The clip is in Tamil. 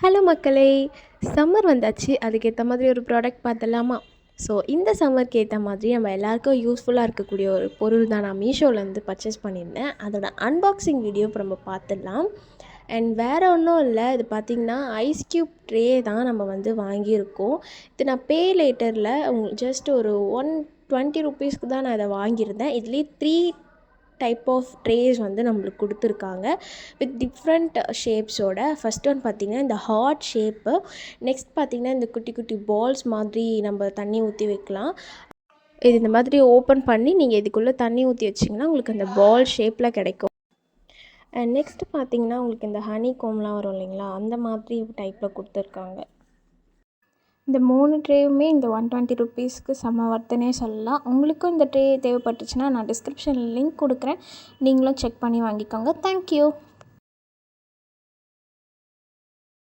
ஹலோ மக்களே! சம்மர் வந்தாச்சு. அதுக்கேத்த மாதிரி ஒரு ப்ராடக்ட் பார்த்துடலாமா? ஸோ இந்த சம்மருக்கு ஏத்த மாதிரி நம்ம எல்லாருக்கும் யூஸ்ஃபுல்லாக இருக்கக்கூடிய ஒரு பொருள் தான் நான் மீஷோலேருந்து பர்ச்சேஸ் பண்ணியிருந்தேன். அதோட அன்பாக்சிங் வீடியோ இப்போ நம்ம பார்த்துடலாம். அண்ட் வேறு ஒன்றும் இல்லை, இது பார்த்திங்கன்னா ஐஸ் க்யூப் ட்ரே தான் நம்ம வந்து வாங்கியிருக்கோம். இது நான் பே லேட்டரில் ஜஸ்ட் ஒரு ₹120 தான் நான் இதை வாங்கியிருந்தேன். இதுலேயே 3 டைப் ஆஃப் ட்ரேஸ் வந்து நம்மளுக்கு கொடுத்துருக்காங்க வித் டிஃப்ரெண்ட் ஷேப்ஸோட. ஃபஸ்ட் ஒன் பார்த்திங்கன்னா இந்த ஹார்ட் ஷேப்பு, நெக்ஸ்ட் பார்த்திங்கன்னா இந்த குட்டி குட்டி பால்ஸ் மாதிரி நம்ம தண்ணி ஊற்றி வைக்கலாம். இது இந்த மாதிரி ஓப்பன் பண்ணி நீங்கள் இதுக்குள்ளே தண்ணி ஊற்றி வச்சிங்கன்னா உங்களுக்கு அந்த பால் ஷேப்பில் கிடைக்கும். அண்ட் நெக்ஸ்ட் பார்த்திங்கன்னா உங்களுக்கு இந்த ஹனி கோம்லாம் வரும் இல்லைங்களா, அந்த மாதிரி டைப்பில் கொடுத்துருக்காங்க. இந்த 3 ட்ரேவுமே இந்த ₹120க்கு செம்ம வர்த்துனே சொல்லலாம். உங்களுக்கும் இந்த ட்ரே தேவைப்பட்டுச்சுன்னா நான் டிஸ்கிரிப்ஷனில் லிங்க் கொடுக்குறேன், நீங்களும் செக் பண்ணி வாங்கிக்கோங்க. தேங்க்யூ.